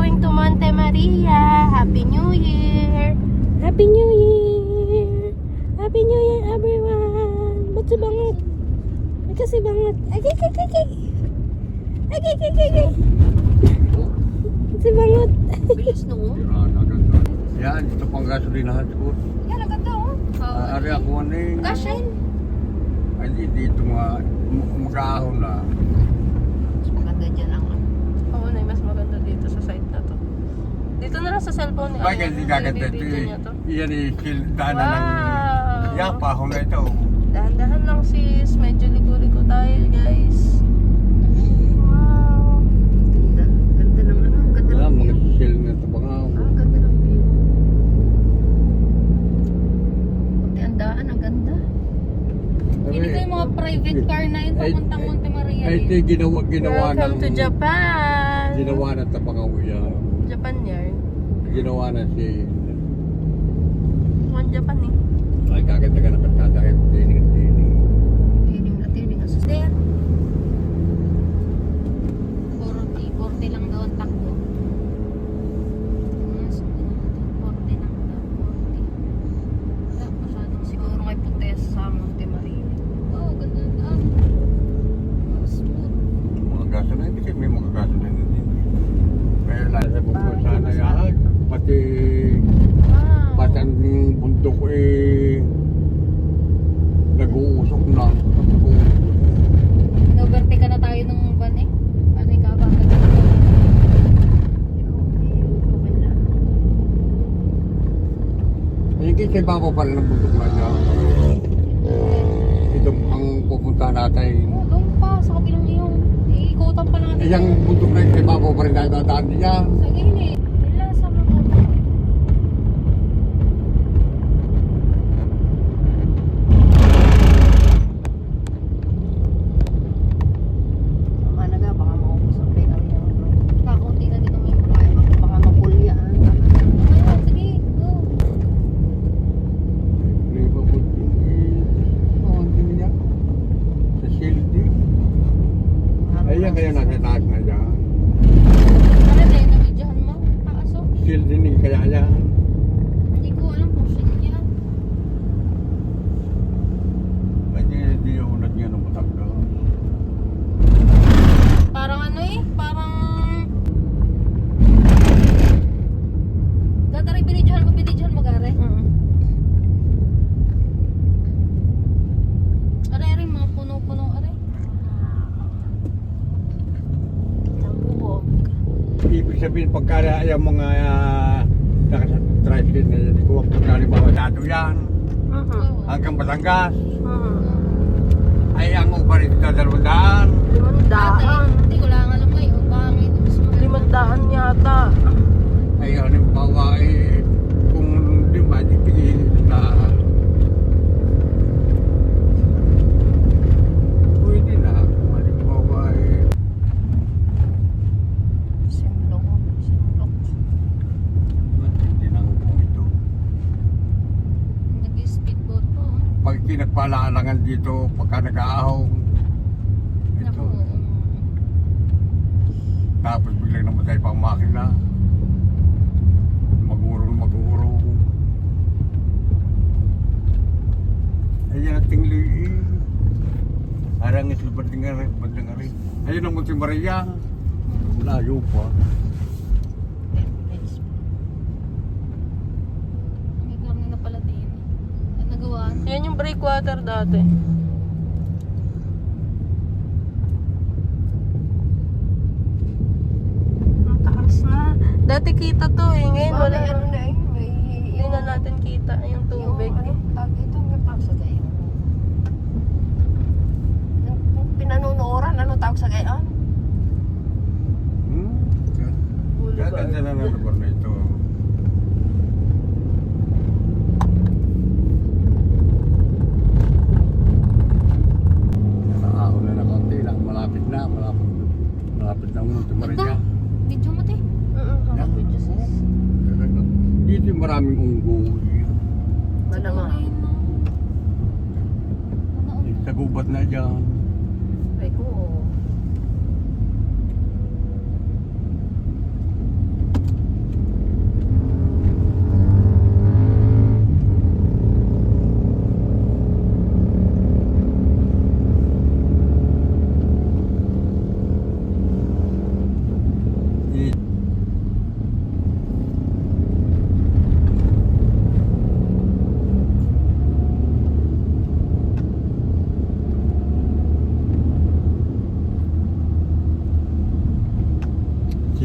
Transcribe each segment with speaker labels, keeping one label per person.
Speaker 1: going to Monte Maria. Happy New Year! Happy New Year! Happy New Year, everyone! Ba't si Bangot? Ay, kasi Bangot. Ay, ay, ay, ay, ay! Ay, ay, ay, ay, ay! Ba't si Bangot?
Speaker 2: Bilis no?
Speaker 3: Yan, ito pang gasolinahan ko.
Speaker 2: Yan, agad daw.
Speaker 3: Ari ako aning.
Speaker 2: Kashin.
Speaker 3: Ay, dito mag-aahon na.
Speaker 2: Mas maganda dyan ang
Speaker 1: Oo na, mas maganda dito sa site na to. Dito na lang sa cellphone ni
Speaker 3: Bakit hindi kaganda ito
Speaker 1: video
Speaker 3: eh.
Speaker 1: niya to.
Speaker 3: Yan eh, daanan ng
Speaker 1: Wow!
Speaker 3: yapa ako na ito.
Speaker 1: Dahan-dahan lang sis. Medyo ligo-ligo tayo guys. Wow!
Speaker 2: ganda. Ganda ng ano, ganda
Speaker 3: Wala,
Speaker 2: ng
Speaker 3: mga
Speaker 2: view.
Speaker 3: shell na ito baka ako.
Speaker 2: Ganda ng view. Pati ang daan, ang ganda. Hindi ko yung mga private car na yun papuntang Monte Maria.
Speaker 3: Ay, ito ginawa
Speaker 1: Welcome
Speaker 3: ng...
Speaker 1: to Japan!
Speaker 3: Ginawa ng Tapangawiya.
Speaker 1: Japan yarn.
Speaker 3: Ginawa na si...
Speaker 1: One Japan eh.
Speaker 3: Ay, kaganda ka na katada kayo. Tining.
Speaker 2: Tining na tining. Asus there. 40 lang daw ang takbo. Mas, 40 lang daw. 40. Masyadong siguro may putes sa Monte Maria. Oh, ganda na. Smooth.
Speaker 3: Mga gaso na hindi may mga gaso na hindi. Kaya nasa bukod sana yan. Pati ang bundok eh nag-uusok na.
Speaker 2: Noberte ka na tayo ng van eh. Ano yung kabagan? Okay na.
Speaker 3: Hindi sa ibabaw pa rin ang bundok na niya. Ito ang pupuntahan natin.
Speaker 2: Oh, doon pa. Sa kabilang iyong. Iikutan pa natin.
Speaker 3: Iyang bundok na yun sa ibabaw pa rin dadaan niya.
Speaker 2: Sa gilid. Wala sa mga. Mahalaga, baka maubos ang pera niya. Kakunti na din naman yung kaya. Baka mapulyaan. Ayun, sige, go.
Speaker 3: Sa sildi. Ayan kaya nasa taas na dyan.
Speaker 2: Ano na yun, namidyahan mo? Kaaso?
Speaker 3: Sildi ni kaya yan.
Speaker 2: Hindi ko alam kung sino yan.
Speaker 3: Hindi yung unat niya ng Batangas.
Speaker 2: Parang ano eh, parang... Gatari, binidyahan mo gare. Are, mga puno-puno, are. Ang buhok.
Speaker 3: Ibig sabihin pagka yung mga nakatricycle na yun, kung halimbawa dado yan, hanggang Batangas, ay ang uparit na 200.
Speaker 2: Hindi ko lang alam mo eh, ang pangit.
Speaker 1: 500 yata.
Speaker 3: Ay halimbawa ay kung di ba, di tigil na pwede na kung halimbawa ay
Speaker 2: Simlok.
Speaker 3: matindi ng kung ito.
Speaker 2: Nag-speedboat po.
Speaker 3: Pag pinagpalaalangan dito, pagka nag-aahong, ito,
Speaker 2: Naku.
Speaker 3: tapos biglang namatay pa ang makina. Magurong. Ayan ang tingli eh. Arang ito bandang ari. Ayun ang Monte Maria. Layo pa.
Speaker 2: May karne na pala din. At nagawaan.
Speaker 1: Yan yung breakwater dati. Ang taas na. Dati kita to eh. Ngayon wala. Hindi na natin kita yung tubig.
Speaker 2: Pinanunuran, ano tawag sa gayon?
Speaker 3: Gaganda na ng lugar na ito. Nakaahon na ng konti lang. Malapit na ang Monte Maria.
Speaker 2: Video mo te?
Speaker 3: Yan.
Speaker 2: Video sis.
Speaker 3: Dito yung maraming unggoy.
Speaker 1: Wala nga.
Speaker 3: Sa gubat na dyan.
Speaker 2: Ay ko.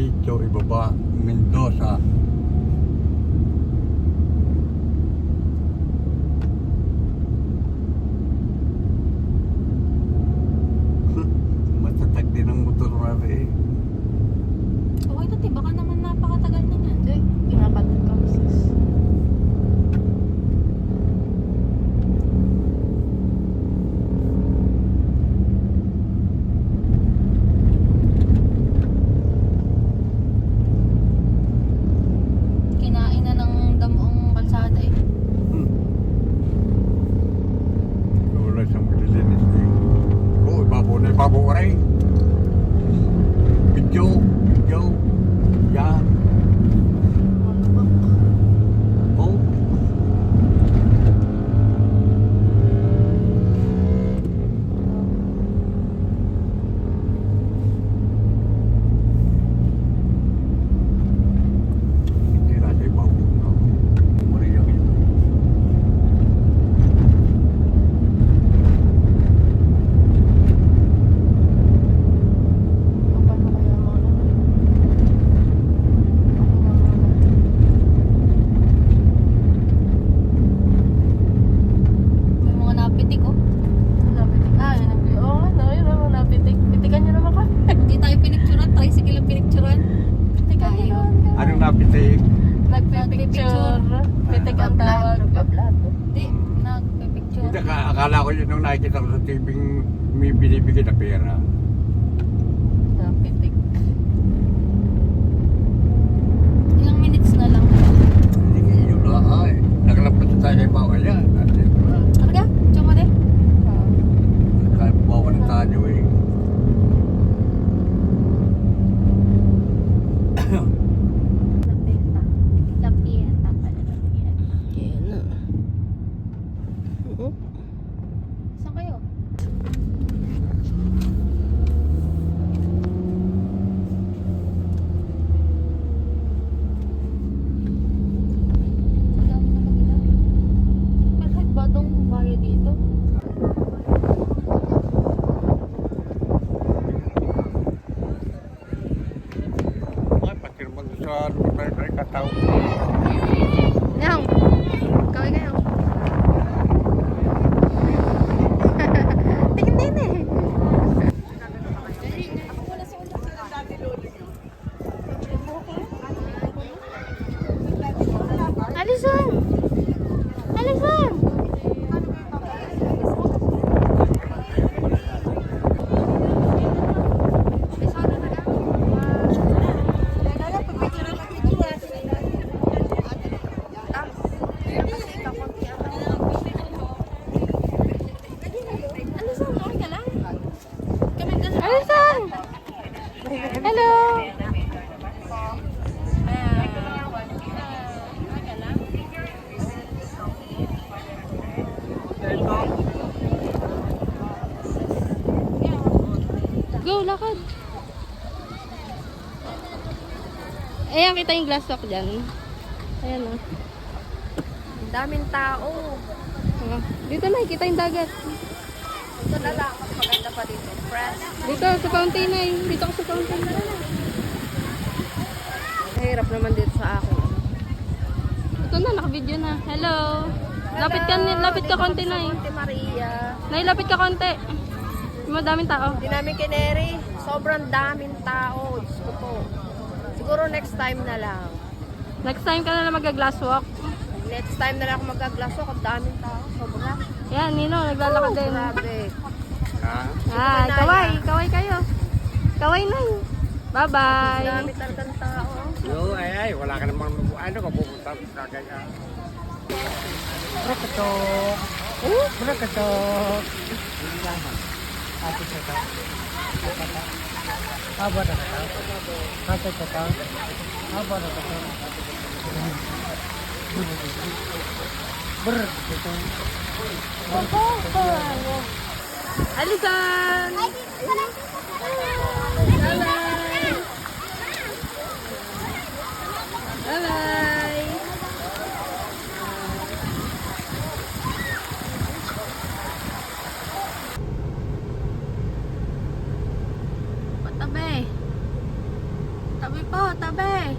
Speaker 3: Sitio, ibaba, Mendoza. Matatag din ang motor natin eh.
Speaker 2: Okay, tati, baka naman napakatagal na yan.
Speaker 1: Hindi, pinapanood ka sis.
Speaker 2: Kinain na ng damo ang kalsada eh.
Speaker 3: Wala siyang maglilinis eh. Oo, ibabaw ka rin. Video. Yan. Oo. Hindi natin ibabaw na. Wala yung ito.
Speaker 1: Paano kaya mo na?
Speaker 2: May mga napitik oh.
Speaker 1: Napitik. Yun ang oo nga, no? Yun ang napitik. Pitikan nyo naman ka.
Speaker 2: Hindi tayo pinicturan, tricycle ang pinicturan.
Speaker 1: Pitikan nyo
Speaker 2: Tayo.
Speaker 1: naman ka.
Speaker 3: Anong napitik?
Speaker 1: Nagpipicture. Pitik ang tawag.
Speaker 2: Hindi, nagpipicture.
Speaker 3: Hindi, akala ko yun nung nakikita ko sa TV may binibigay na pera.
Speaker 1: Napitik.
Speaker 2: Ilang minutes na lang.
Speaker 3: Hindi, yun na ay. Nakalapit sa tayo kay Bawa yan. At ito na.
Speaker 2: Talaga? Tsaka mo din?
Speaker 3: Kahit bawa ng tayo eh.
Speaker 2: Lapieta pala, lapieta.
Speaker 1: Yan na.
Speaker 2: Saan kayo? Ang dami na mag-ilaw. Bakit ba itong bayo dito?
Speaker 3: Ay, pati naman sa lugar na ikataw.
Speaker 1: Yang. Kaway kayo. Tingin din eh. Alison! Alison! Alison, okay ka lang? Alison! Hello! Go, lakad. Ayan, kita yung glass talk dyan. Ayan o.
Speaker 2: Ang daming tao.
Speaker 1: Oh. Dito na, kita yung dagat.
Speaker 2: Ito na lang. Mas maganda pa dito. Fresh.
Speaker 1: Dito, sa fountain na eh. Dito ako sa fountain na. Mahirap naman dito sa akin. Ito na, naka-video na. Hello. Lapit ka konti na eh.
Speaker 2: Monte Maria.
Speaker 1: Nailapit ka konti. Madaming tao.
Speaker 2: Hindi namin kineri. Sobrang daming tao. Diyos ko po. Siguro next time na lang.
Speaker 1: Next time ka na lang mag-glass walk.
Speaker 2: Next time na lang ako mag-glass walk. Ang daming tao. Sobra.
Speaker 1: Yan, Nino, naglalakad din.
Speaker 2: Grabe.
Speaker 3: Ha?
Speaker 1: Ah, kaway. Kaway kayo. Kaway na eh.
Speaker 2: Ang
Speaker 1: Bye-bye.
Speaker 2: dami talagang tao.
Speaker 3: Yo, ay, wala ka namang ano ka pupunta sa kanya. Brakatok. Brakatok. Ate ka. Aba na ka. Ate ka. Aba na ka. Brakatok.
Speaker 1: Alison! Bye-bye! Bye-bye! Patabi! Tabi po, tabi.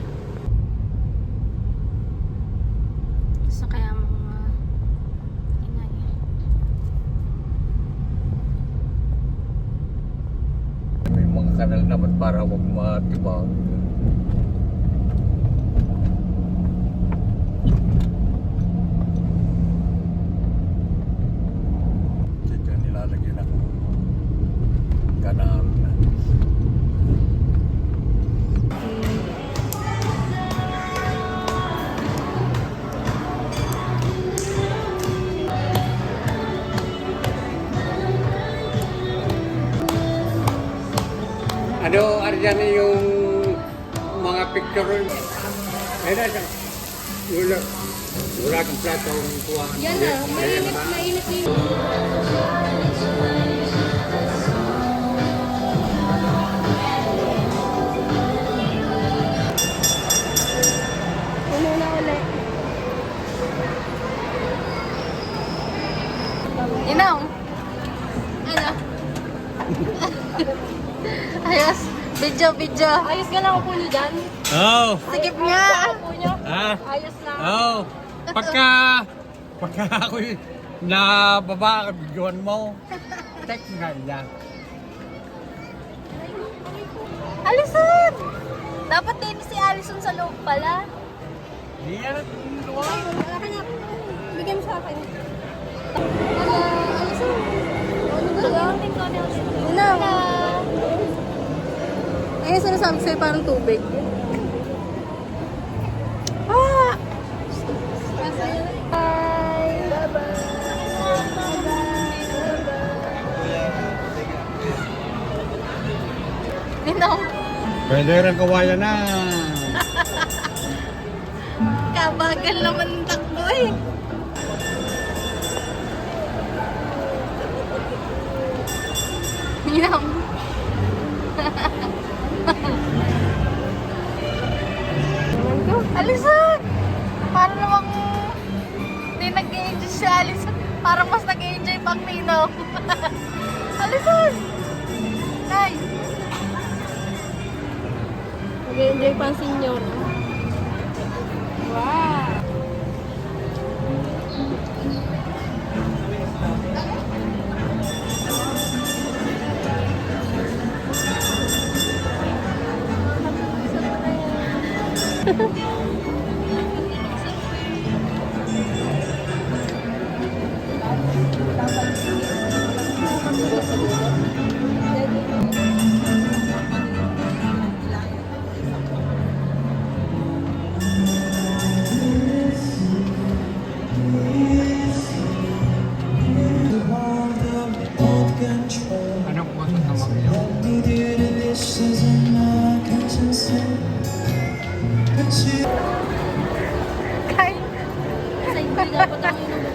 Speaker 1: Gusto kaya mga ingay.
Speaker 3: May mga kanal naman para huwag matibang. Diyan nilalagyan ako kanal. Ano, aryan yung mga picture? Ayun na, wala kang plato ang kuha.
Speaker 1: Yan na, mainit yung... Umuna ulit. Inaw. Ano? Ayos. Video. Ayos ka lang upo niyo dyan.
Speaker 3: Oh!
Speaker 1: Sikip nga.
Speaker 2: Upo niyo.
Speaker 3: Ah!
Speaker 2: Ayos lang.
Speaker 3: Oh! Pagka ako'y nababa, bigyan mo. Check nga yan.
Speaker 1: Alison! Dapat din si Alison sa loob pala.
Speaker 3: Hindi yan at luwa.
Speaker 1: Akin na. Bigyan mo sa akin. Alison. Ano ba? Hello. Ayun, sinasabi sa'yo parang tubig. Ah! Bye! Ninong,
Speaker 3: Pwede rin kawayan na.
Speaker 1: kabagal naman ng takbo eh. Ninong. Alison! Para namang hindi nag-enjoy si Alison. Parang mas nag-enjoy pang Ninong. Alison! Nay! Nag-enjoy pa ang senior. Wow!
Speaker 3: Anong puso naman yun?
Speaker 1: Kay! Sa hindi dapat ang inumin